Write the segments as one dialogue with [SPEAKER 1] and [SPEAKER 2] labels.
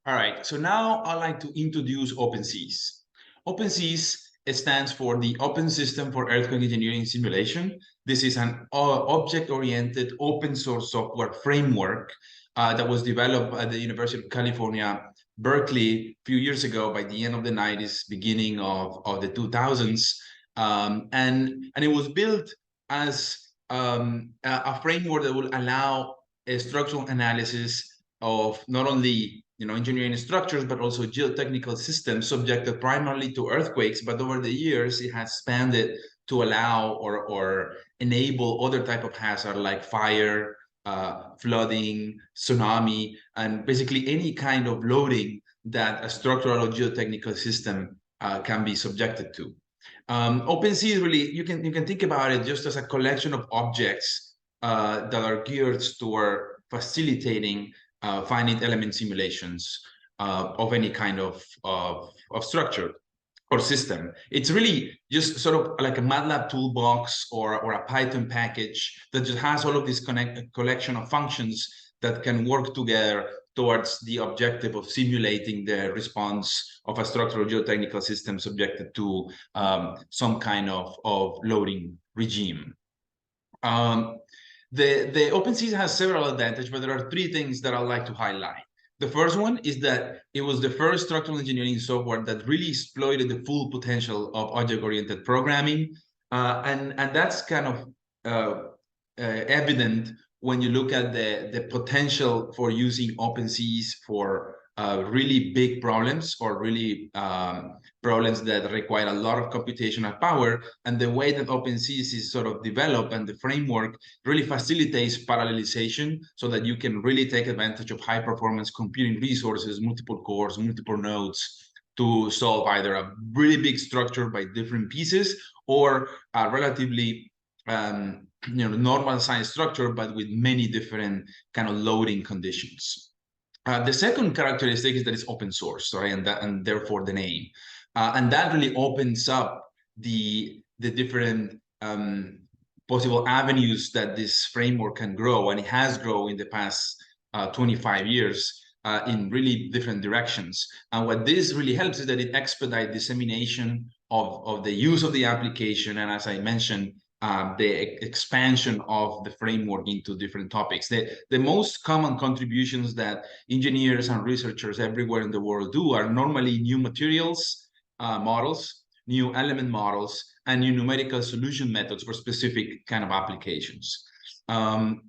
[SPEAKER 1] All right, so now I'd like to introduce OpenSees. OpenSees stands for the Open System for Earthquake Engineering Simulation. This is an object-oriented open source software framework that was developed at the University of California, Berkeley, a few years ago by the end of the 90s, beginning of the 2000s. And it was built as a framework that will allow a structural analysis of not only engineering structures, but also geotechnical systems subjected primarily to earthquakes. But over the years, it has expanded to allow or enable other type of hazard like fire, flooding, tsunami, and basically any kind of loading that a structural or geotechnical system can be subjected to. OpenSea is really, you can think about it just as a collection of objects that are geared toward facilitating finite element simulations of any kind of structure or system. It's really just sort of like a MATLAB toolbox or a Python package that just has all of this collection of functions that can work together towards the objective of simulating the response of a structural geotechnical system subjected to some kind of loading regime. The OpenSees has several advantages, but there are three things that I'd like to highlight. The first one is that it was the first structural engineering software that really exploited the full potential of object-oriented programming. And that's kind of evident when you look at the potential for using OpenSees for really big problems or really problems that require a lot of computational power. And the way that OpenSees is sort of developed and the framework really facilitates parallelization so that you can really take advantage of high performance computing resources, multiple cores, multiple nodes to solve either a really big structure by different pieces or a relatively normal size structure, but with many different kind of loading conditions. The second characteristic is that it's open source, right? And therefore the name. And that really opens up the different possible avenues that this framework can grow. And it has grown in the past 25 years in really different directions. And what this really helps is that it expedites dissemination of the use of the application. And as I mentioned, the expansion of the framework into different topics. The most common contributions that engineers and researchers everywhere in the world do are normally new materials models, new element models, and new numerical solution methods for specific kind of applications. And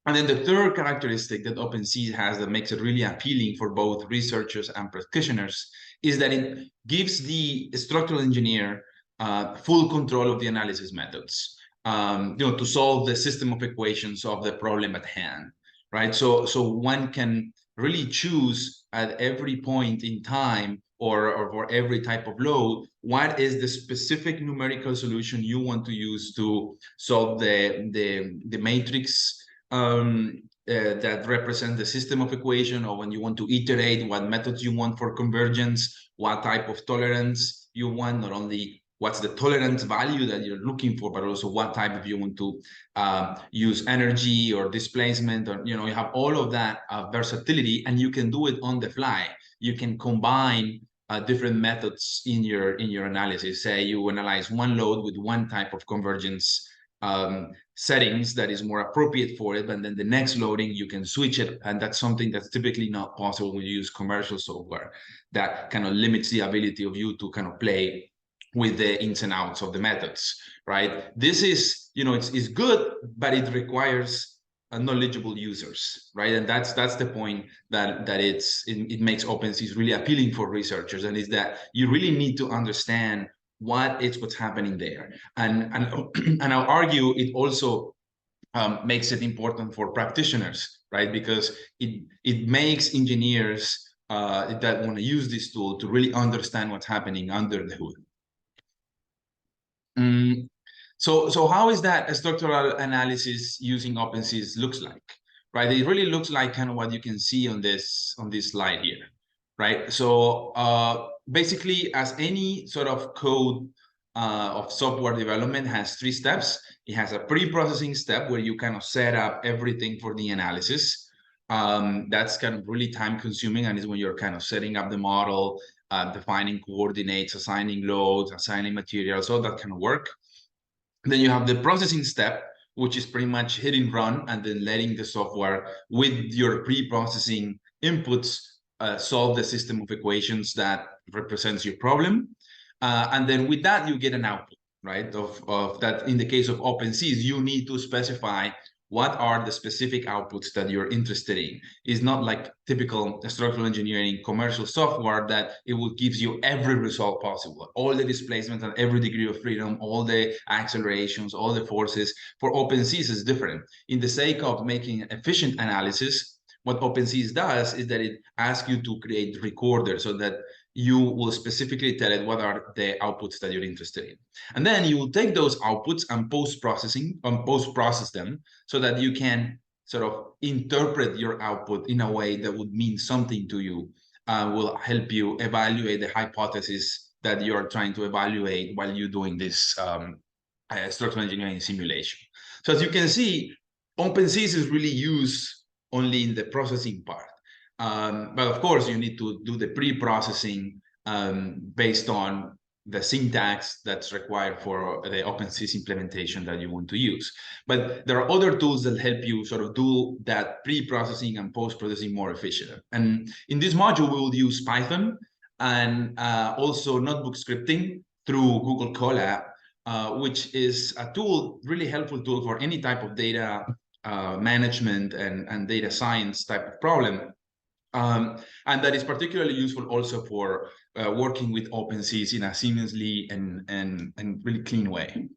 [SPEAKER 1] then the third characteristic that OpenSeas has that makes it really appealing for both researchers and practitioners is that it gives the structural engineer full control of the analysis methods, to solve the system of equations of the problem at hand, right? So one can really choose at every point in time or for every type of load, what is the specific numerical solution you want to use to solve the matrix that represent the system of equation, or when you want to iterate what methods you want for convergence, what type of tolerance you want, not only what's the tolerance value that you're looking for, but also what type of you want to use energy or displacement, or you have all of that versatility, and you can do it on the fly. You can combine different methods in your analysis. Say you analyze one load with one type of convergence settings that is more appropriate for it, and then the next loading you can switch it, and that's something that's typically not possible when you use commercial software. That kind of limits the ability of you to kind of play with the ins and outs of the methods, right? This is, it's good, but it requires knowledgeable users, right? And that's the point that it makes OpenSeas really appealing for researchers, and is that you really need to understand what's happening there. And I'll argue it also makes it important for practitioners, right? Because it makes engineers that want to use this tool to really understand what's happening under the hood. So how is that a structural analysis using OpenSeas looks like, right? It really looks like kind of what you can see on this slide here, right? So basically, as any sort of code of software development has 3 steps. It has a pre-processing step where you kind of set up everything for the analysis. That's kind of really time consuming, and is when you're kind of setting up the model, defining coordinates, assigning loads, assigning materials, all that kind of work. Then you have the processing step, which is pretty much hitting run and then letting the software with your pre-processing inputs solve the system of equations that represents your problem. And then with that, you get an output, right? Of that. In the case of OpenSees, you need to specify what are the specific outputs that you're interested in. It's not like typical structural engineering commercial software that it will gives you every result possible, all the displacement and every degree of freedom, all the accelerations, all the forces. For OpenSees is different. In the sake of making efficient analysis, what OpenSees does is that it asks you to create recorders so that you will specifically tell it what are the outputs that you're interested in. And then you will take those outputs and post-process them so that you can sort of interpret your output in a way that would mean something to you, will help you evaluate the hypothesis that you're trying to evaluate while you're doing this structural engineering simulation. So as you can see, OpenSees is really used only in the processing part. But of course, you need to do the pre-processing based on the syntax that's required for the OpenSees implementation that you want to use. But there are other tools that help you sort of do that pre-processing and post-processing more efficient. And in this module, we will use Python and also notebook scripting through Google Colab, which is a tool, really helpful tool for any type of data management and data science type of problem. And that is particularly useful also for working with OpenSees in a seamlessly and really clean way.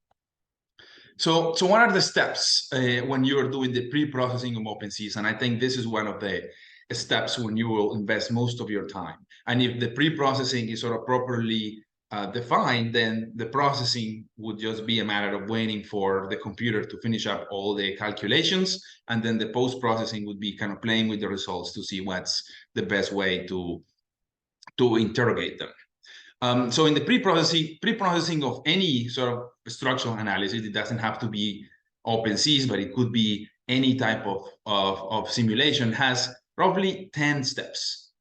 [SPEAKER 1] So what are the steps when you're doing the pre-processing of OpenSees? And I think this is one of the steps when you will invest most of your time. And if the pre-processing is sort of properly defined, then the processing would just be a matter of waiting for the computer to finish up all the calculations, and then the post-processing would be kind of playing with the results to see what's the best way to interrogate them. So in the pre-processing of any sort of structural analysis, it doesn't have to be OpenSees, but it could be any type of simulation, has roughly 10 steps.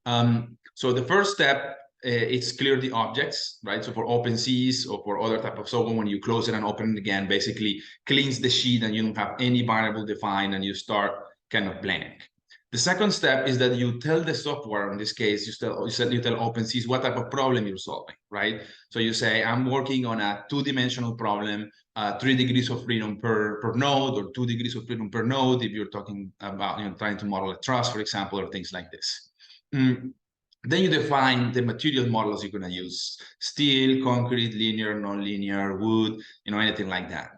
[SPEAKER 1] So the first step, it's clear the objects, right? So for OpenSees or for other type of software, when you close it and open it again, basically cleans the sheet and you don't have any variable defined and you start kind of blank. The second step is that you tell the software, in this case, you tell OpenSees what type of problem you're solving, right? So you say, I'm working on a 2-dimensional problem, 3 degrees of freedom per node, or 2 degrees of freedom per node, if you're talking about trying to model a truss, for example, or things like this. Then you define the material models you're going to use: steel, concrete, linear, non-linear, wood, anything like that.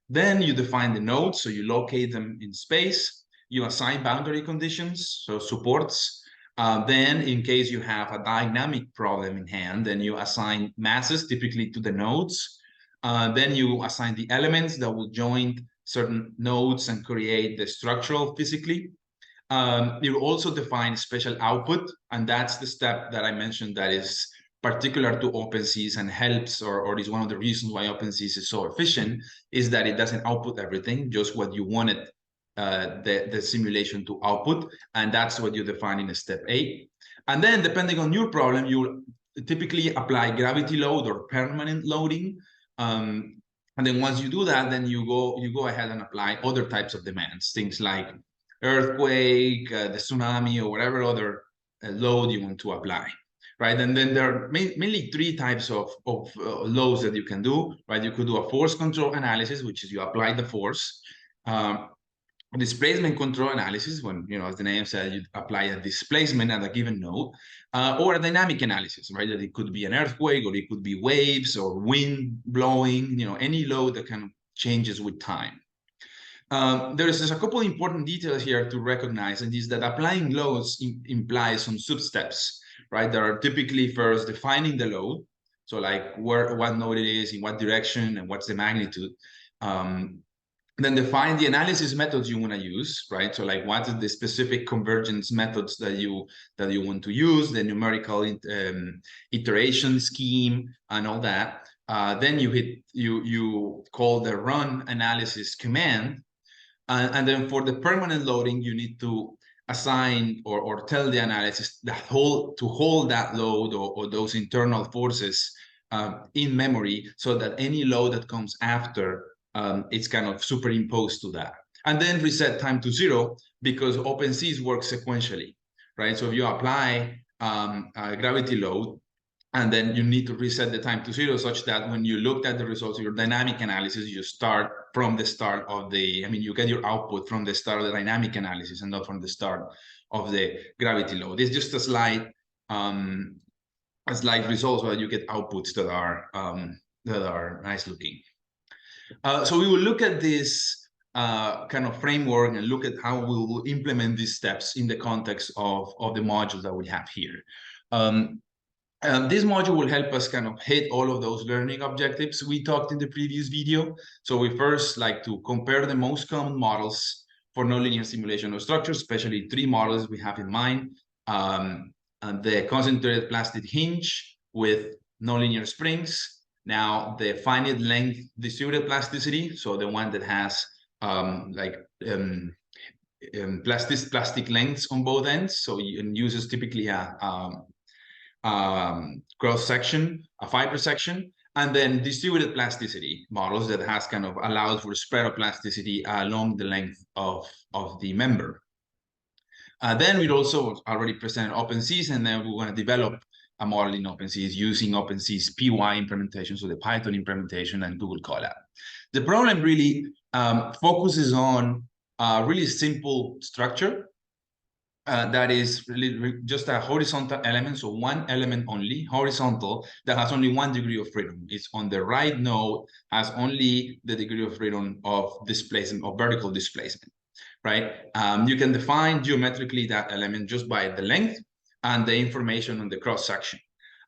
[SPEAKER 1] Then you define the nodes, so you locate them in space. You assign boundary conditions, so supports. Then in case you have a dynamic problem in hand, then you assign masses, typically to the nodes. Then you assign the elements that will join certain nodes and create the structural physically. You also define special output, and that's the step that I mentioned that is particular to OpenSees and helps, or is one of the reasons why OpenSees is so efficient, is that it doesn't output everything, just what you wanted the simulation to output, and that's what you define in step 8. And then depending on your problem, you typically apply gravity load or permanent loading. And then once you do that, then you go ahead and apply other types of demands, things like earthquake, the tsunami, or whatever other load you want to apply, right? And then there are mainly 3 types of loads that you can do, right? You could do a force control analysis, which is you apply the force. Displacement control analysis, when, as the name says, you apply a displacement at a given node, or a dynamic analysis, right? That it could be an earthquake, or it could be waves or wind blowing, any load that kind of changes with time. There's a couple important details here to recognize, and is that applying loads implies some sub-steps, right? There are typically first defining the load, so like what node it is, in what direction, and what's the magnitude. Then define the analysis methods you want to use, right? So like, what is the specific convergence methods that you want to use, the numerical iteration scheme, and all that. Then you call the run analysis command, and then for the permanent loading, you need to assign or tell the analysis that to hold that load or those internal forces in memory, so that any load that comes after it's kind of superimposed to that. And then reset time to 0, because OpenSees works sequentially, right? So if you apply a gravity load, and then you need to reset the time to 0, such that when you looked at the results of your dynamic analysis, you start from the start of the, you get your output from the start of the dynamic analysis and not from the start of the gravity load. It's just a slight result, so that you get outputs that are nice looking. So we will look at this kind of framework and look at how we will implement these steps in the context of the modules that we have here. This module will help us kind of hit all of those learning objectives we talked in the previous video. So we first like to compare the most common models for nonlinear simulation of structures, especially 3 models we have in mind. And the concentrated plastic hinge with nonlinear springs. Now the finite length distributed plasticity, so the one that has plastic lengths on both ends. So it uses typically a cross section, a fiber section, and then distributed plasticity models that has kind of allows for spread of plasticity along the length of the member. Then we'd also already presented OpenSees, and then we want to develop a model in OpenSees using OpenSeesPy implementation, so the Python implementation and Google Colab. The problem really focuses on a really simple structure that is really just a horizontal element, so one element only, horizontal, that has only 1 degree of freedom. It's on the right node, has only the degree of freedom of displacement, of vertical displacement, right? You can define geometrically that element just by the length and the information on the cross section.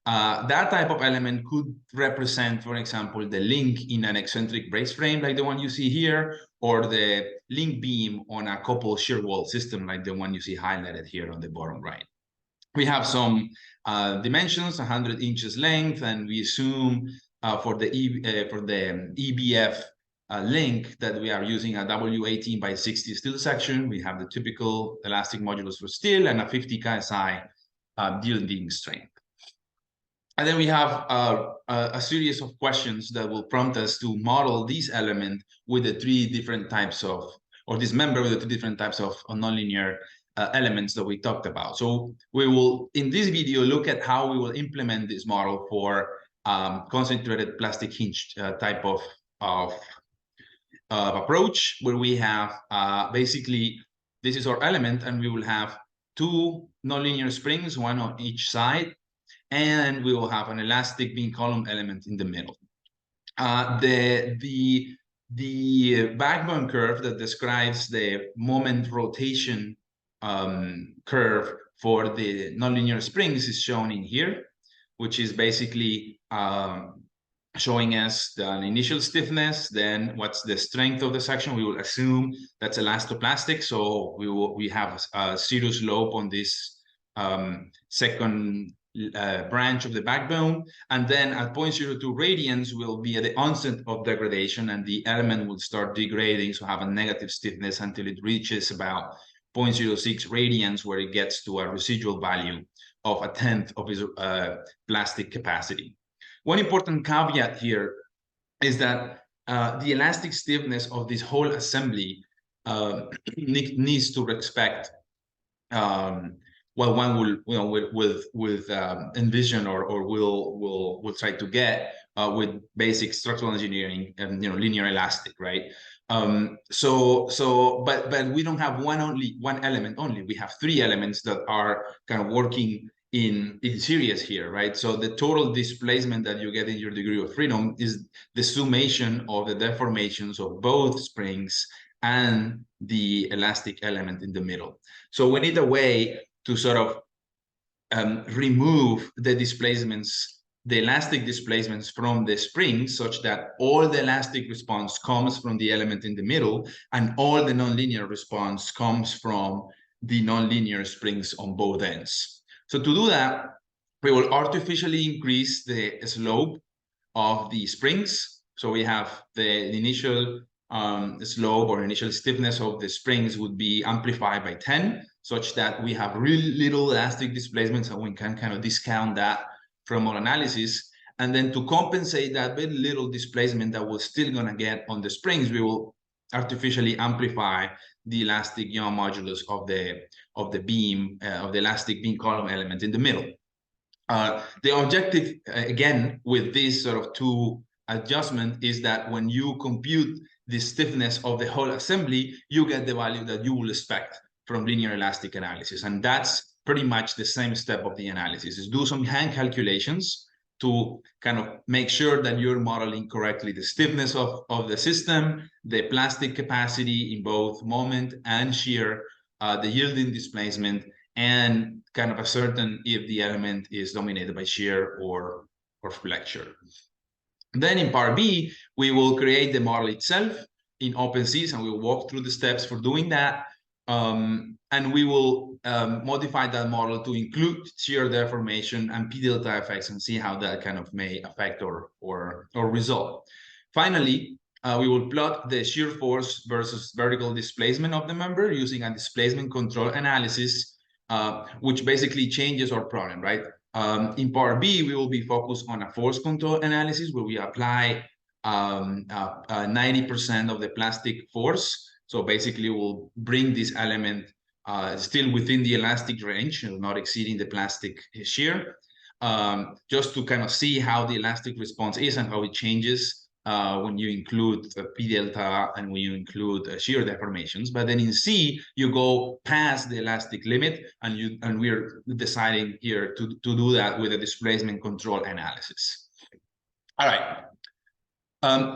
[SPEAKER 1] That type of element could represent, for example, the link in an eccentric brace frame like the one you see here, or the link beam on a coupled shear wall system like the one you see highlighted here on the bottom right. We have some dimensions, 100 inches length, and we assume for the EBF link that we are using a W18 by 60 steel section. We have the typical elastic modulus for steel and a 50 KSI yielding strength. And then we have a series of questions that will prompt us to model this element with the 3 different types of, or this member with the 2 different types of nonlinear elements that we talked about. So we will, in this video, look at how we will implement this model for concentrated plastic hinge type of approach, where we have basically, this is our element, and we will have 2 nonlinear springs, 1 on each side, and we will have an elastic beam column element in the middle. The backbone curve that describes the moment rotation curve for the nonlinear springs is shown in here, which is basically showing us the initial stiffness, then what's the strength of the section. We will assume that's elastoplastic, so we have a 0 slope on this second branch of the backbone, and then at 0.02 radians will be at the onset of degradation, and the element will start degrading, so have a negative stiffness until it reaches about 0.06 radians, where it gets to a residual value of 1/10 of its plastic capacity. One important caveat here is that the elastic stiffness of this whole assembly needs to respect what one will envision or will try to get with basic structural engineering and linear elastic, right? But we don't have one element only. We have 3 elements that are kind of working in series here, right? So the total displacement that you get in your degree of freedom is the summation of the deformations of both springs and the elastic element in the middle. So we need a way to sort of remove the displacements, the elastic displacements from the springs, such that all the elastic response comes from the element in the middle, and all the nonlinear response comes from the nonlinear springs on both ends. So to do that, we will artificially increase the slope of the springs. So we have the initial slope or initial stiffness of the springs would be amplified by 10. such that we have really little elastic displacement, so we can kind of discount that from our analysis. And then to compensate that very little displacement that we're still going to get on the springs, we will artificially amplify the elastic yaw modulus of the beam, of the elastic beam column element in the middle. The objective, again, with this sort of two adjustment is that when you compute the stiffness of the whole assembly, you get the value that you will expect from linear elastic analysis. And that's pretty much the same step of the analysis, is do some hand calculations to kind of make sure that you're modeling correctly the stiffness of the system, the plastic capacity in both moment and shear, the yielding displacement, and kind of ascertain if the element is dominated by shear or flexure. Then in part B, we will create the model itself in OpenSees, and we'll walk through the steps for doing that. And we will modify that model to include shear deformation and P delta effects and see how that kind of may affect or result. Finally, we will plot the shear force versus vertical displacement of the member using a displacement control analysis, which basically changes our problem, right? In part B, we will be focused on a force control analysis where we apply 90% of the plastic force. So basically, we'll bring this element still within the elastic range, not exceeding the plastic shear, just to kind of see how the elastic response is and how it changes when you include P delta and when you include shear deformations. But then in C, you go past the elastic limit, and we're deciding here to do that with a displacement control analysis. All right.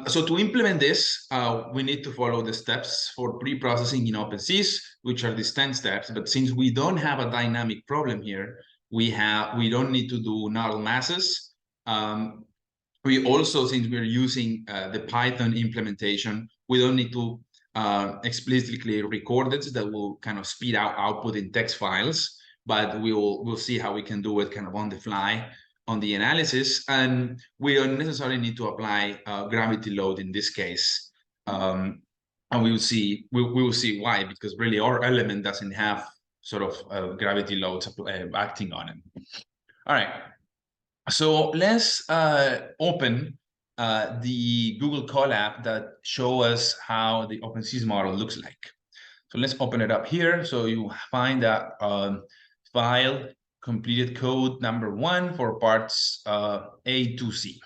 [SPEAKER 1] So to implement this, we need to follow the steps for pre-processing in OpenSees, which are these 10 steps. But since we don't have a dynamic problem here, we don't need to do null masses. We also, since we're using the Python implementation, we don't need to explicitly record it. That will kind of speed out output in text files, but we'll see how we can do it kind of on the fly on the analysis. And we don't necessarily need to apply gravity load in this case. And we will see why, because really our element doesn't have sort of gravity loads acting on it. All right. So let's open the Google Colab that show us how the OpenSees model looks like. So let's open it up here. So you find that file completed code number 1 for parts A to C.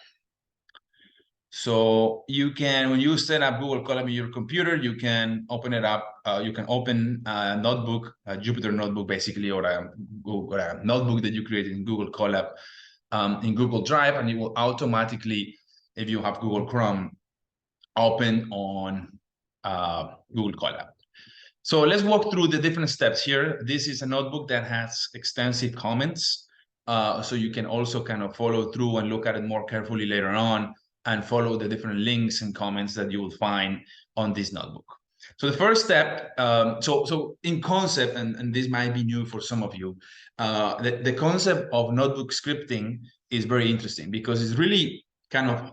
[SPEAKER 1] So you can, when you set up Google Colab in your computer, you can open it up. You can open a notebook, a Jupyter notebook, basically, or a notebook that you created in Google Colab in Google Drive, and it will automatically, if you have Google Chrome, open on Google Colab. So let's walk through the different steps here. This is a notebook that has extensive comments, so you can also kind of follow through and look at it more carefully later on and follow the different links and comments that you will find on this notebook. So the first step, so in concept, and this might be new for some of you, the concept of notebook scripting is very interesting because it's really kind of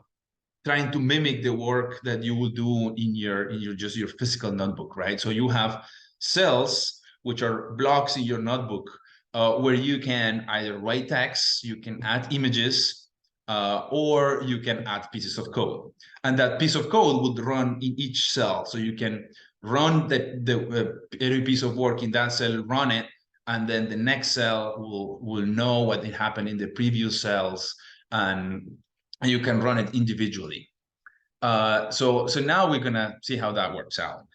[SPEAKER 1] trying to mimic the work that you will do in your physical notebook, right? So you have cells, which are blocks in your notebook, where you can either write text, you can add images, or you can add pieces of code. And that piece of code would run in each cell. So you can run every piece of work in that cell, run it, and then the next cell will know what happened in the previous cells, and you can run it individually. So now we're gonna see how that works out.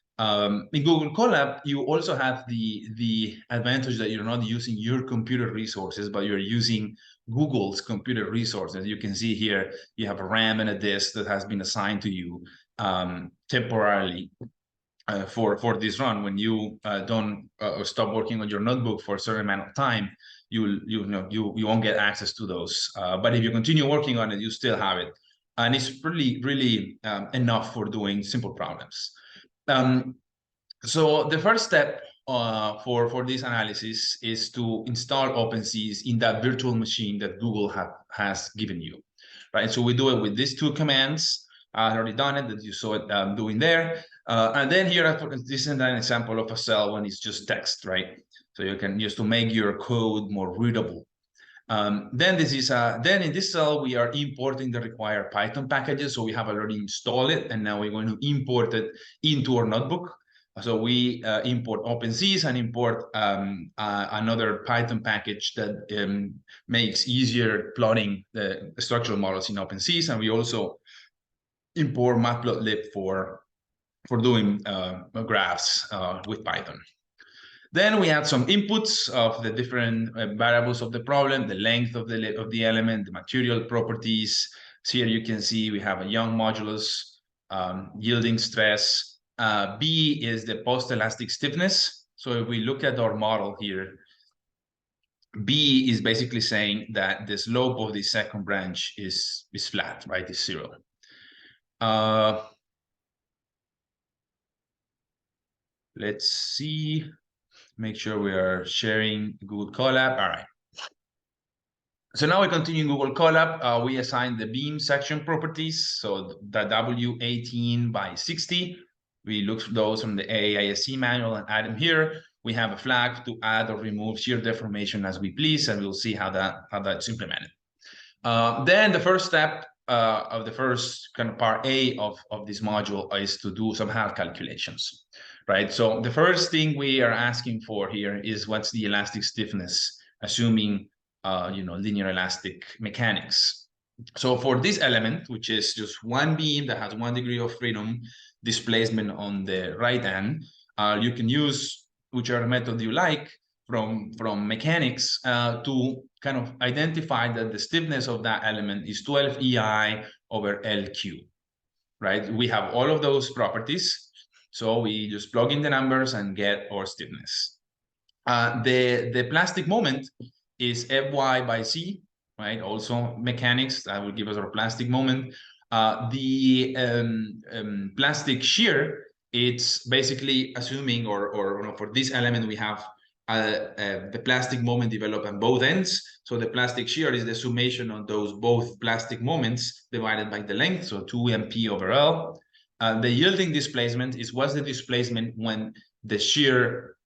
[SPEAKER 1] In Google Colab, you also have the advantage that you're not using your computer resources, but you're using Google's computer resources. You can see here, you have a RAM and a disk that has been assigned to you temporarily for this run. When you don't stop working on your notebook for a certain amount of time, you won't get access to those. But if you continue working on it, you still have it. And it's really enough for doing simple problems. So the first step for this analysis is to install OpenSees in that virtual machine that Google has given you, right? So we do it with these two commands. I already done it, that you saw it doing there. And then here, this is an example of a cell when it's just text, right? So you can use to make your code more readable. Then in this cell, we are importing the required Python packages. So we have already installed it, and now we're going to import it into our notebook. So we import OpenSees and import another Python package that makes easier plotting the structural models in OpenSees. And we also import matplotlib for doing graphs with Python. Then we add some inputs of the different variables of the problem, the length of the element, the material properties. So here you can see we have a Young modulus, yielding stress. B is the post-elastic stiffness. So if we look at our model here, B is basically saying that the slope of the second branch is flat, right? Is 0. Let's see. Make sure we are sharing Google Colab. All right. So now we continue in Google Colab. We assign the beam section properties. So the W18 by 60. We look for those from the AISC manual and add them here. We have a flag to add or remove shear deformation as we please, and we'll see how that's implemented. Then the first step of the first kind of part A of this module is to do some half calculations, right? So the first thing we are asking for here is what's the elastic stiffness, assuming linear elastic mechanics. So for this element, which is just one beam that has 1 degree of freedom displacement on the right hand, you can use whichever method you like from mechanics to kind of identify that the stiffness of that element is 12 EI over LQ, right? We have all of those properties. So we just plug in the numbers and get our stiffness. The plastic moment is Fy by C, right? Also mechanics, that will give us our plastic moment. The plastic shear, it's basically assuming, or for this element, we have the plastic moment developed on both ends. So the plastic shear is the summation of those both plastic moments divided by the length, so 2 MP over L. The yielding displacement is what's the displacement when the shear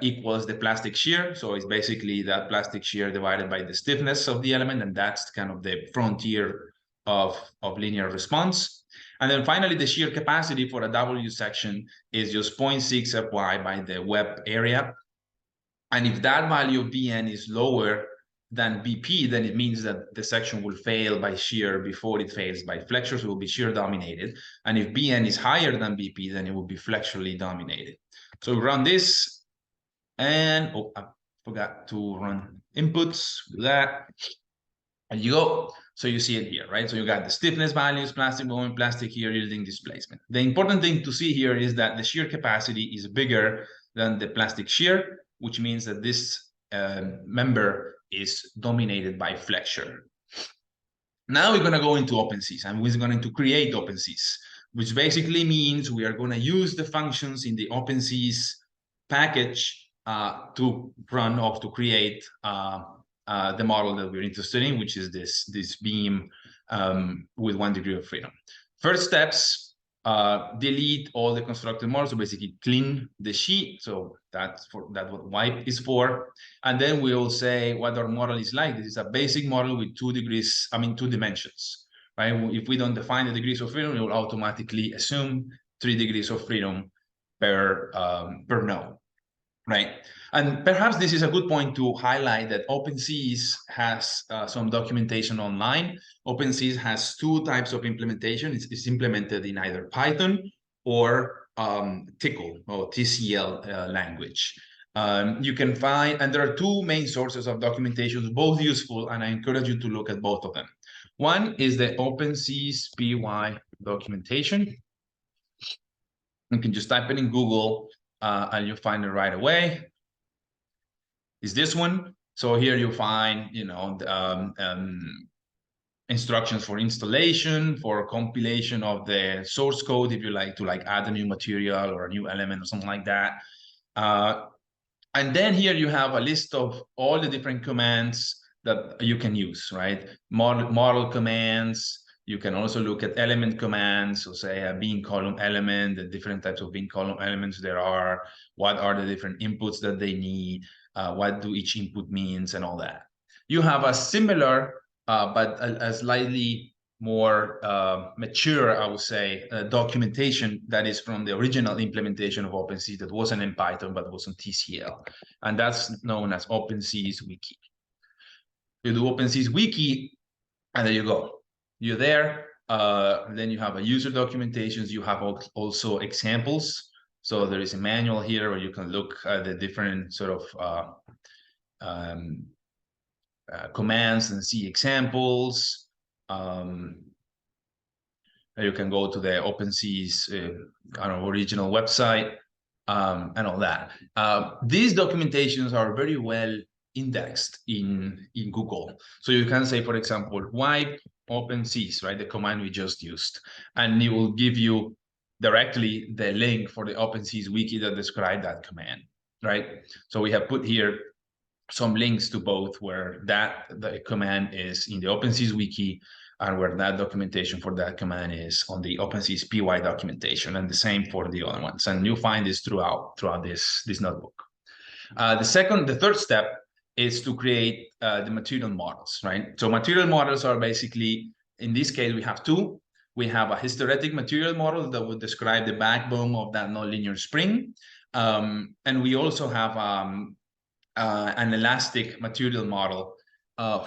[SPEAKER 1] equals the plastic shear. So it's basically that plastic shear divided by the stiffness of the element, and that's kind of the frontier of linear response. And then finally, the shear capacity for a W section is just 0.6 Fy by the web area. And if that value of Bn is lower than Bp, then it means that the section will fail by shear before it fails by flexure, so it will be shear dominated. And if Bn is higher than Bp, then it will be flexurally dominated. So we run this, and I forgot to run inputs, do that, and you go. So you see it here, right? So you got the stiffness values, plastic moment, plastic shear, yielding displacement. The important thing to see here is that the shear capacity is bigger than the plastic shear, which means that this member is dominated by flexure. Now we're going to go into OpenSees, and we're going to create OpenSees, which basically means we are going to use the functions in the OpenSees package to run or to create the model that we're interested in, which is this beam with 1 degree of freedom. First steps, delete all the constructed models, so basically clean the sheet. So that's what wipe is for. And then we'll say what our model is like. This is a basic model with 2 dimensions, right? If we don't define the degrees of freedom, it will automatically assume 3 degrees of freedom per node, right? And perhaps this is a good point to highlight that OpenSees has some documentation online. OpenSees has 2 types of implementation. It's implemented in either Python or TCL or TCL language. You can find, and there are 2 main sources of documentation, both useful, and I encourage you to look at both of them. One is the OpenSeesPy documentation. You can just type it in Google and you'll find it right away. Is this one. So here you find, instructions for installation, for compilation of the source code, if you like to add a new material or a new element or something like that. And then here you have a list of all the different commands that you can use, right? Model commands, You can also look at element commands, so say a bean column element, the different types of bean column elements there are, what are the different inputs that they need, what do each input means, and all that. You have a similar, but a slightly more mature, I would say, documentation that is from the original implementation of OpenSees that wasn't in Python, but was on TCL. And that's known as OpenSeesWiki. You do OpenSeesWiki, and there you go. You're there. Then you have a user documentations. You have also examples. So there is a manual here where you can look at the different sort of commands and see examples. You can go to the OpenSees original website and all that. These documentations are very well indexed in Google. So you can say, for example, why OpenSees, right? The command we just used. And it will give you directly the link for the OpenSees wiki that describe that command, right? So we have put here some links to both where the command is in the OpenSees wiki and where that documentation for that command is on the OpenSeesPy documentation, and the same for the other ones. And you'll find this throughout this notebook. The third step is to create the material models, right? So material models are basically, in this case, we have two. We have a hysteretic material model that would describe the backbone of that nonlinear spring. And we also have an elastic material model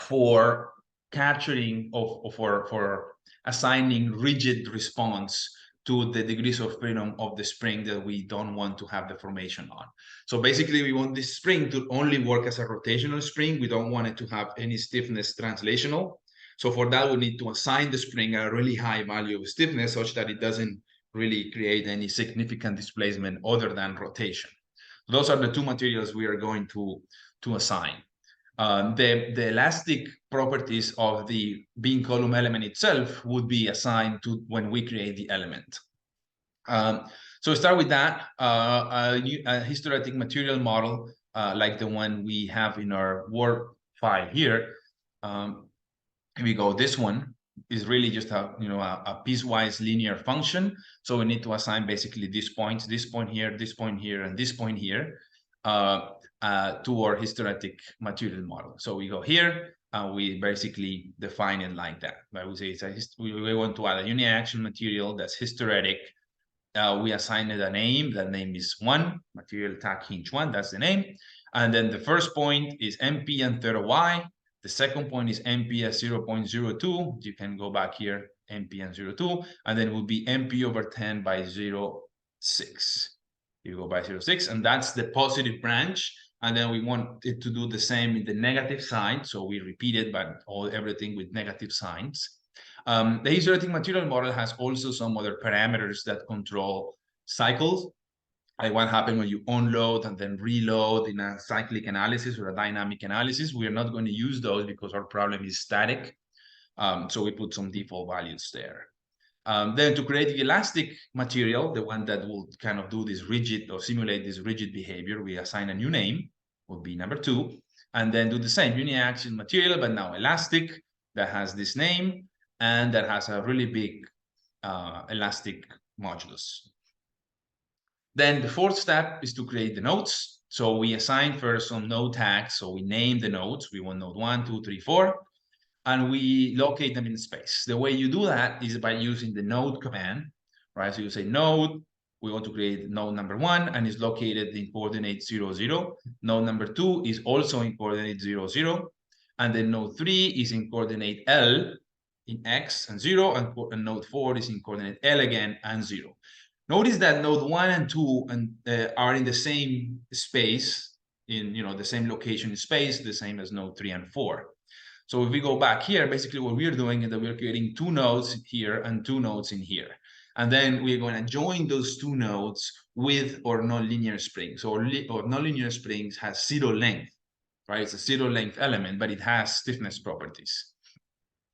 [SPEAKER 1] for capturing for assigning rigid response to the degrees of freedom of the spring that we don't want to have deformation on. So basically, we want this spring to only work as a rotational spring. We don't want it to have any stiffness translational. So for that, we need to assign the spring a really high value of stiffness such that it doesn't really create any significant displacement other than rotation. Those are the two materials we are going to assign. The elastic properties of the bean column element itself would be assigned to when we create the element. So we start with that, a hysteretic material model like the one we have in our Word file here. Here we go. This one is really just a piecewise linear function. So we need to assign basically these points, this point here, this point here, and this point here to our hysteretic material model. So we go here, and we basically define it like that. I would say we want to add a uniaction material that's hysteretic. We assign it a name. That name is 1, material tag hinge 1. That's the name. And then the first point is MP and theta y. The second point is MP as 0.02. You can go back here, MP and 0.2, and then it will be MP over 10 by 0.6. You go by 0.6, and that's the positive branch. And then we want it to do the same in the negative side. So we repeat it, but everything with negative signs. The hysteretic material model has also some other parameters that control cycles. Like what happens when you unload and then reload in a cyclic analysis or a dynamic analysis. We are not going to use those because our problem is static. So we put some default values there. Then to create the elastic material, the one that will kind of do this rigid or simulate this rigid behavior, we assign a new name, would be number 2, and then do the same uniaxial material, but now elastic, that has this name, and that has a really big elastic modulus. Then the fourth step is to create the nodes. So we assign first some node tags. So we name the nodes. We want node 1, 2, 3, 4, and we locate them in space. The way you do that is by using the node command, right? So you say node, we want to create node number 1, and it's located in coordinate 0, 0. Node number 2 is also in coordinate 0, 0. And then node 3 is in coordinate L in X and 0, and node 4 is in coordinate L again and 0. Notice that node 1 and 2 are in the same space, in the same location in space, the same as node 3 and 4. So if we go back here, basically what we're doing is that we're creating 2 nodes here and 2 nodes in here. And then we're going to join those 2 nodes with our nonlinear spring. So our nonlinear springs has 0 length, right? It's a 0 length element, but it has stiffness properties.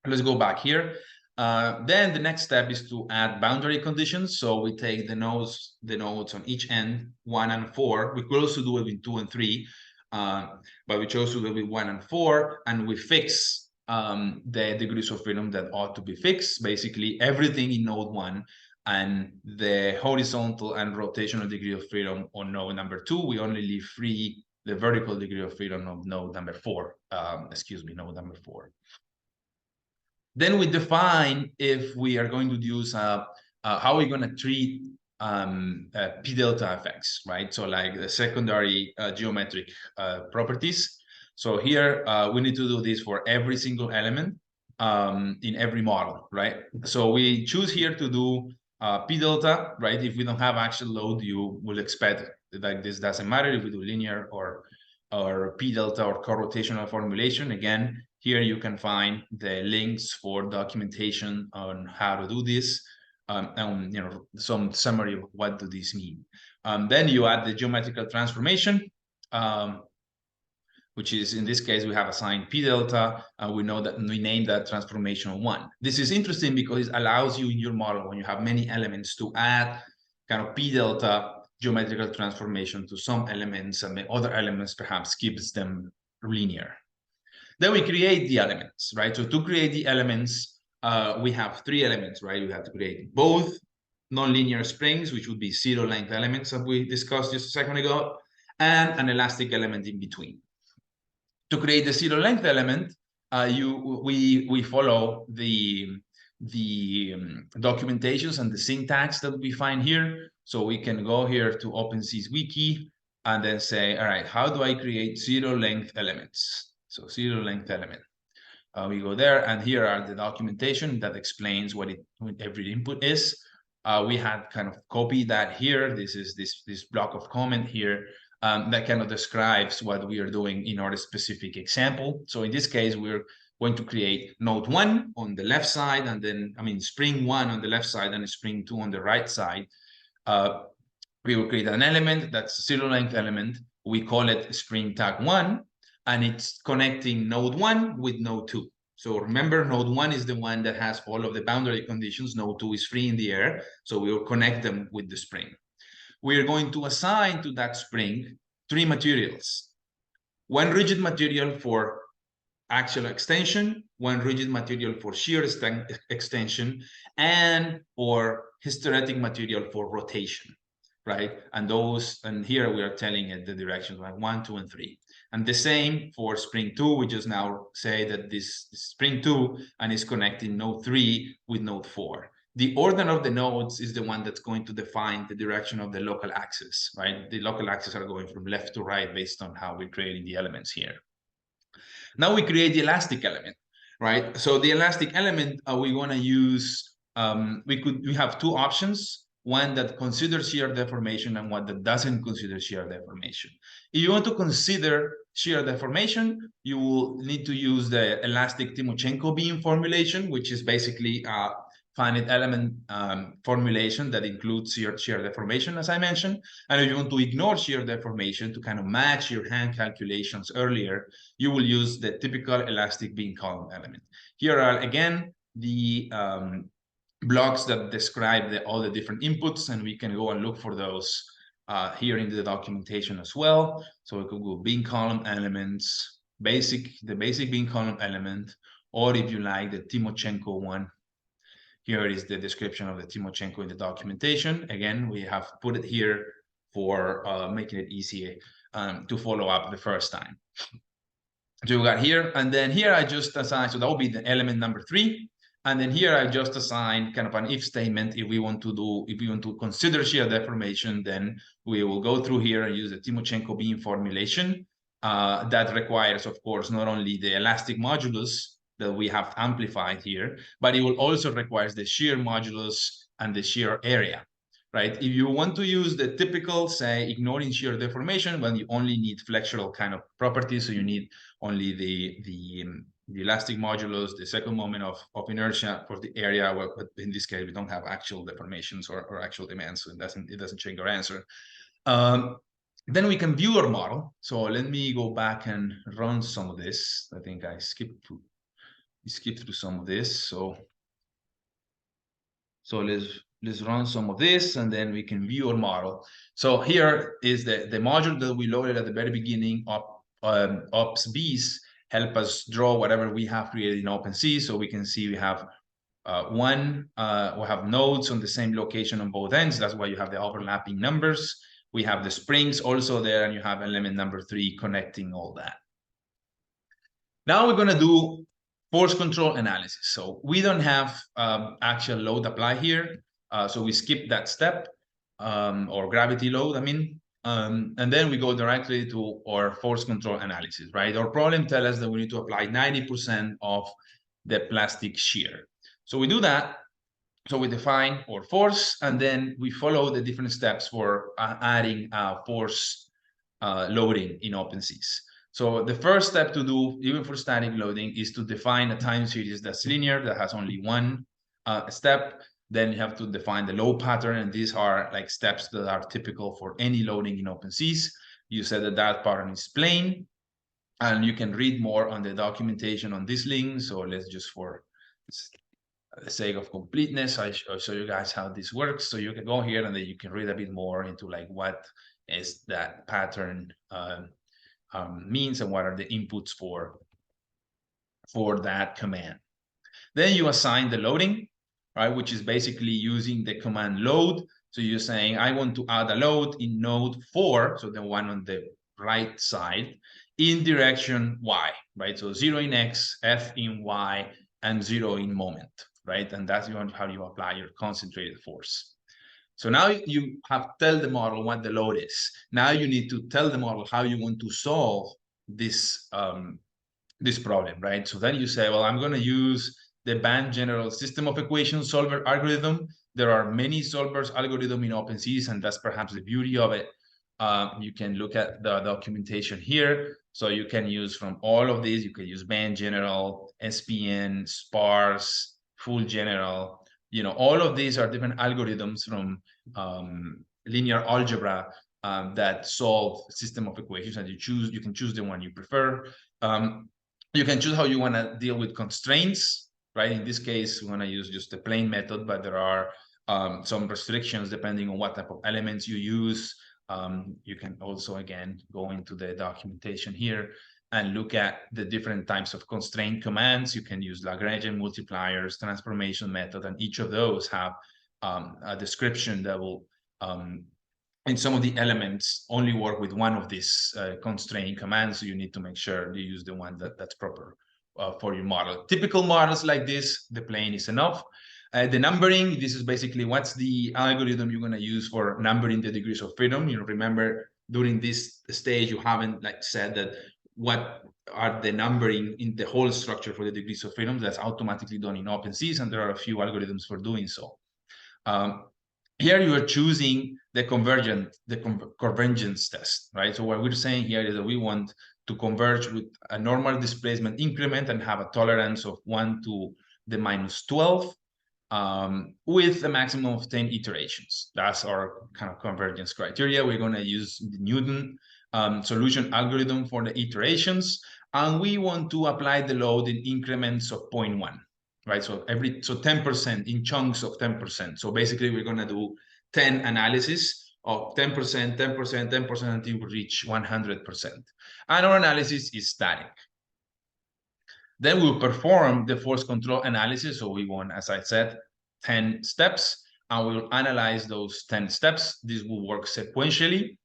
[SPEAKER 1] Let's go back here. Then the next step is to add boundary conditions. So we take the nodes on each end, 1 and 4. We could also do it with 2 and 3, but we chose to do it with 1 and 4, and we fix the degrees of freedom that ought to be fixed, basically everything in node 1, and the horizontal and rotational degree of freedom on node number 2. We only leave free the vertical degree of freedom of node number 4. Node number 4. Then we define if we are going to use how we're going to treat p delta effects, right? So like the secondary geometric properties. So here we need to do this for every single element in every model, right? So we choose here to do p delta, right? If we don't have actual load, you will expect like this doesn't matter if we do linear or p delta or co-rotational formulation. Again, here you can find the links for documentation on how to do this, and some summary of what do this mean. Then you add the geometrical transformation, which is in this case we have assigned p delta, and we know that we name that transformation 1. This is interesting because it allows you in your model, when you have many elements, to add kind of p delta geometrical transformation to some elements, and the other elements perhaps keeps them linear. Then we create the elements, right? So to create the elements, we have 3 elements, right? We have to create both nonlinear springs, which would be zero length elements that we discussed just a second ago, and an elastic element in between. To create the zero length element, we follow the documentations and the syntax that we find here. So we can go here to OpenSees wiki and then say, all right, how do I create zero length elements? So zero length element. We go there, and here are the documentation that explains what every input is. We had kind of copied that here. This is this block of comment here that kind of describes what we are doing in our specific example. So in this case, we're going to create node 1 on the left side, and then, spring 1 on the left side and spring 2 on the right side. We will create an element that's a zero length element. We call it spring tag 1, and it's connecting node 1 with node 2. So remember, node 1 is the one that has all of the boundary conditions. Node 2 is free in the air, so we will connect them with the spring. We are going to assign to that spring 3 materials. 1 rigid material for axial extension, 1 rigid material for shear extension, and or hysteretic material for rotation, right? And here we are telling it the directions like 1, 2, and 3. And the same for spring 2, we just now say that this is spring 2 and is connecting node 3 with node 4. The order of the nodes is the one that's going to define the direction of the local axis, right? The local axes are going from left to right based on how we're creating the elements here. Now we create the elastic element, right? So the elastic element, we want to use, we have 2 options. One that considers shear deformation and one that doesn't consider shear deformation. If you want to consider shear deformation, you will need to use the elastic Timoshenko beam formulation, which is basically a finite element formulation that includes shear deformation, as I mentioned. And if you want to ignore shear deformation to kind of match your hand calculations earlier, you will use the typical elastic beam column element. Here are, again, the blocks that describe all the different inputs, and we can go and look for those here in the documentation as well. So we could go beam column elements, the basic beam column element, or if you like, the Timoshenko one. Here is the description of the Timoshenko in the documentation. Again, we have put it here for making it easier to follow up the first time. So we got here, and then here I just assign, so that will be the element number 3. And then here I just assign kind of an if statement. If we want to consider shear deformation, then we will go through here and use the Timoshenko beam formulation. That requires, of course, not only the elastic modulus that we have amplified here, but it will also require the shear modulus and the shear area, right? If you want to use the typical, say, ignoring shear deformation, when you only need flexural kind of properties, so you need only the elastic modulus, the second moment of inertia for the area. Well, but in this case, we don't have actual deformations or actual demands, so it doesn't change our answer. Then we can view our model. So let me go back and run some of this. I think I skipped through some of this. So let's run some of this, and then we can view our model. So here is the module that we loaded at the very beginning of ops bees. help us draw whatever we have created in OpenSea. So we can see we have we have nodes on the same location on both ends. That's why you have the overlapping numbers. We have the springs also there, and you have element number 3 connecting all that. Now we're going to do force control analysis. So we don't have actual load apply here. So we skip that step, or gravity load, I mean. And then we go directly to our force control analysis, right? Our problem tells us that we need to apply 90% of the plastic shear. So we do that. So we define our force, and then we follow the different steps for adding force loading in OpenSees. So the first step to do, even for static loading, is to define a time series that's linear, that has only one step. Then you have to define the load pattern, and these are like steps that are typical for any loading in OpenSees. You said that that pattern is plain, and you can read more on the documentation on this link. So let's just, for the sake of completeness, I'll show you guys how this works. So you can go here and then you can read a bit more into like what is that pattern means and what are the inputs for that command. Then you assign the loading, right, which is basically using the command load. So you're saying, I want to add a load in node 4, so the one on the right side, in direction y, right? So 0 in x, f in y, and 0 in moment, right? And that's how you apply your concentrated force. So now you have tell the model what the load is. Now you need to tell the model how you want to solve this this problem, right? So then you say, well, I'm going to use the band general system of equations solver algorithm. There are many solvers algorithm in OpenSees, and that's perhaps the beauty of it. You can look at the documentation here. So you can use from all of these, you can use band general, SPN, sparse, full general. You know, all of these are different algorithms from linear algebra that solve system of equations, and you can choose the one you prefer. You can choose how you want to deal with constraints, right? In this case, we want to use just the plain method, but there are some restrictions depending on what type of elements you use. You can also, again, go into the documentation here and look at the different types of constraint commands. You can use Lagrangian multipliers, transformation method, and each of those have a description that will, in some of the elements, only work with one of these constraint commands. So you need to make sure you use the one that's proper for your model. Typical models like this, the plain is enough. The numbering, this is basically what's the algorithm you're going to use for numbering the degrees of freedom. You know, remember, during this stage, you haven't like said that what are the numbering in the whole structure for the degrees of freedom. That's automatically done in OpenSees, and there are a few algorithms for doing so. Here you are choosing the convergence test, right? So what we're saying here is that we want to converge with a normal displacement increment and have a tolerance of 1 to the minus 12 with a maximum of 10 iterations. That's our kind of convergence criteria. We're going to use the Newton solution algorithm for the iterations, and we want to apply the load in increments of 0.1. Right, so 10% in chunks of 10%. So basically, we're going to do 10 analysis of 10%, 10%, 10% until we reach 100%. And our analysis is static. Then we'll perform the force control analysis. So we want, as I said, 10 steps, and we'll analyze those 10 steps. This will work sequentially.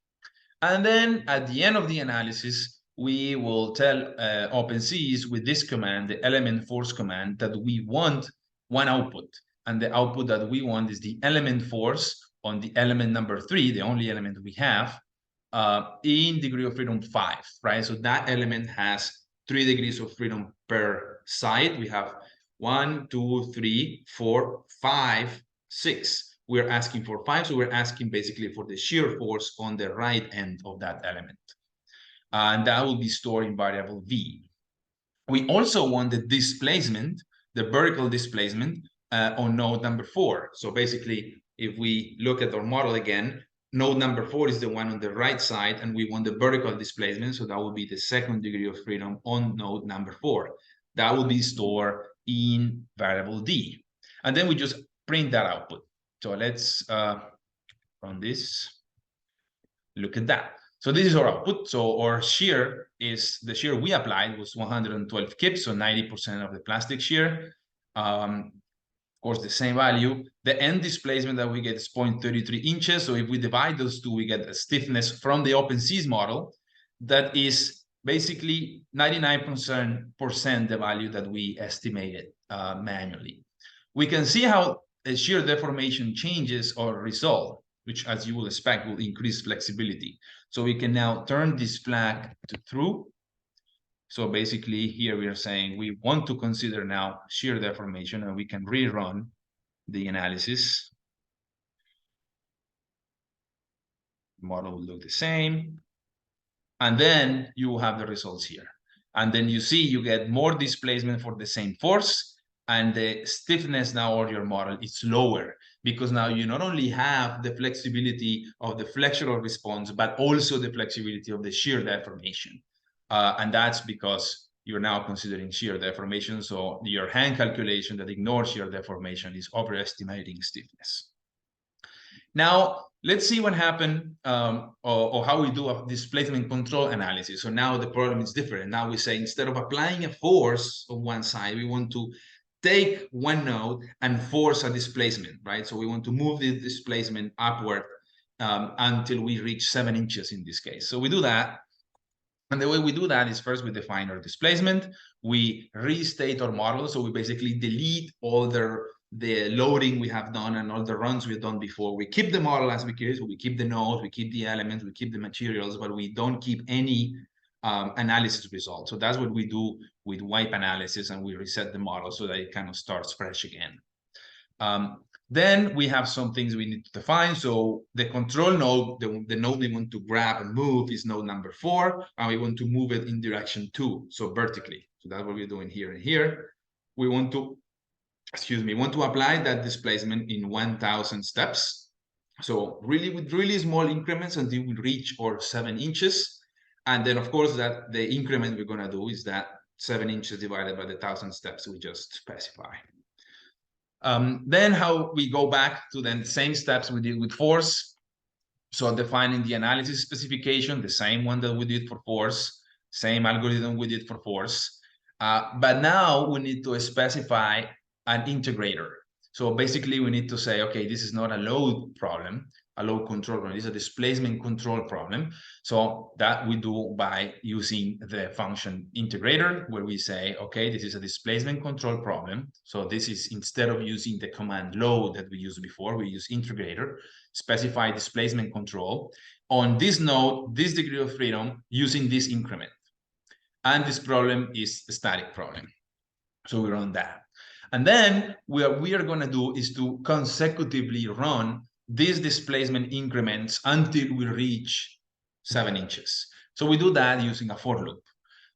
[SPEAKER 1] And then at the end of the analysis, we will tell OpenSees with this command, the element force command, that we want one output. And the output that we want is the element force on the element number 3, the only element we have, in degree of freedom 5, right? So that element has 3 degrees of freedom per side. We have 1, 2, 3, 4, 5, 6. We're asking for 5, so we're asking basically for the shear force on the right end of that element. And that will be stored in variable v. We also want the displacement, the vertical displacement on node number 4. So basically, if we look at our model again, node number 4 is the one on the right side, and we want the vertical displacement. So that will be the second degree of freedom on node number 4. That will be stored in variable d. And then we just print that output. So let's run this. Look at that. So this is our output. So our shear is, the shear we applied was 112 kips, so 90% of the plastic shear. Of course, the same value. The end displacement that we get is 0.33 inches. So if we divide those two, we get a stiffness from the OpenSees model that is basically 99% the value that we estimated manually. We can see how a shear deformation changes or result, which, as you will expect, will increase flexibility. So we can now turn this flag to true. So basically here we are saying we want to consider now shear deformation, and we can rerun the analysis. The model will look the same. And then you will have the results here. And then you see you get more displacement for the same force, and the stiffness now of your model is lower, because now you not only have the flexibility of the flexural response, but also the flexibility of the shear deformation. And that's because you're now considering shear deformation. So your hand calculation that ignores shear deformation is overestimating stiffness. Now, let's see what happened or how we do a displacement control analysis. So now the problem is different. Now we say, instead of applying a force on one side, we want to take one node and force a displacement, right? So we want to move the displacement upward until we reach 7 inches in this case. So we do that. And the way we do that is, first we define our displacement, we restate our model. So we basically delete all the loading we have done and all the runs we've done before. We keep the model as we keep, so we keep the nodes, we keep the elements, we keep the materials, but we don't keep any analysis results. So that's what we do with wipe analysis, and we reset the model so that it kind of starts fresh again. Then we have some things we need to define. So the control node, the node we want to grab and move is node number 4, and we want to move it in direction 2, so vertically. So that's what we're doing here and here. We want to, want to apply that displacement in 1,000 steps. So really with really small increments until we reach our 7 inches. And then of course that the increment we're gonna do is that 7 inches divided by the 1,000 steps we just specify. Then how we go back to the same steps we did with force. So defining the analysis specification, the same one that we did for force, same algorithm we did for force. But now we need to specify an integrator. So basically we need to say, okay, this is not a load problem, a load control problem, this is a displacement control problem. So that we do by using the function integrator, where we say, okay, this is a displacement control problem. So this is, instead of using the command load that we used before, we use integrator, specify displacement control on this node, this degree of freedom, using this increment. And this problem is a static problem. So we run that. And then what we are going to do is to consecutively run these displacement increments until we reach 7 inches. So we do that using a for loop,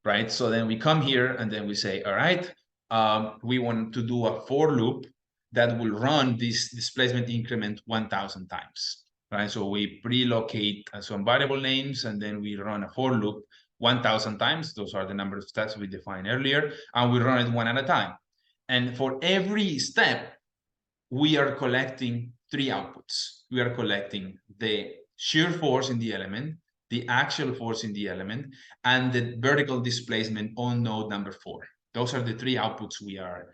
[SPEAKER 1] right? So then we come here and then we say, all right, we want to do a for loop that will run this displacement increment 1,000 times, right? So we pre-locate some variable names, and then we run a for loop 1,000 times. Those are the number of steps we defined earlier, and we run it one at a time. And for every step, we are collecting 3 outputs. We are collecting the shear force in the element, the axial force in the element, and the vertical displacement on node number 4. Those are the 3 outputs we are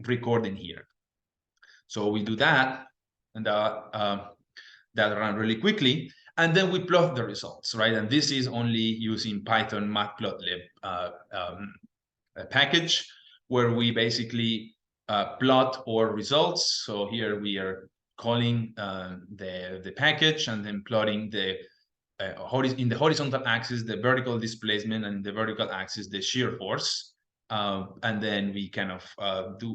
[SPEAKER 1] recording here. So we do that, and that run really quickly, and then we plot the results, right? And this is only using Python matplotlib package, where we basically plot our results. So here we are calling the package and then plotting the in the horizontal axis the vertical displacement, and the vertical axis the shear force. And then we kind of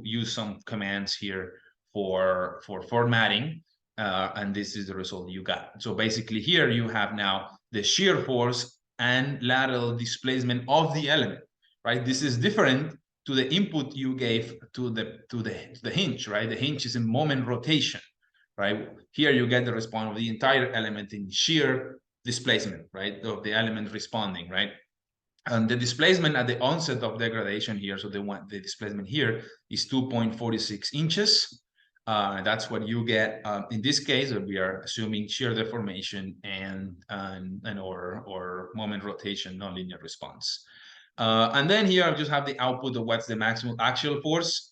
[SPEAKER 1] use some commands here for formatting, and this is the result you got. So basically here you have now the shear force and lateral displacement of the element, right? This is different to the input you gave to the hinge, right? The hinge is in moment rotation, right? Here you get the response of the entire element in shear displacement, right? Of the element responding, right? And the displacement at the onset of degradation here, so the displacement here is 2.46 inches. That's what you get. In this case, we are assuming shear deformation and or moment rotation nonlinear response. And then here I just have the output of what's the maximum axial force,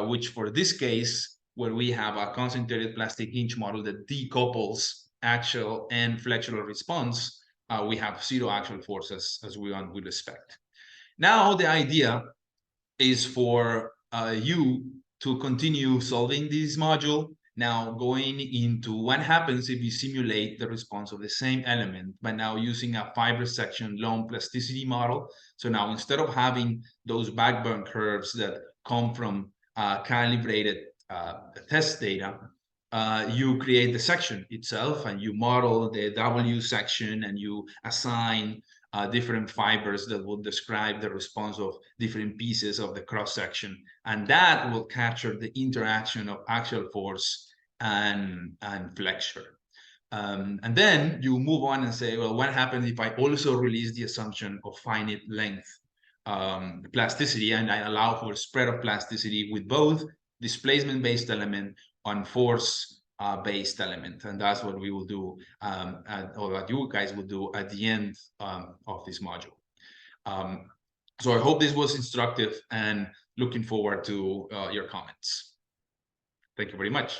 [SPEAKER 1] which for this case, where we have a concentrated plastic hinge model that decouples axial and flexural response, we have zero axial forces as we would expect. Now the idea is for you to continue solving this module, now going into what happens if you simulate the response of the same element, but now using a fiber section long plasticity model. So now instead of having those backbone curves that come from calibrated test data, you create the section itself and you model the W section and you assign different fibers that will describe the response of different pieces of the cross section, and that will capture the interaction of axial force and flexure. And then you move on and say, well, what happens if I also release the assumption of finite length plasticity, and I allow for spread of plasticity with both displacement-based element on force-based element, and that's what we will do, or what you guys will do at the end of this module. So I hope this was instructive and looking forward to your comments. Thank you very much.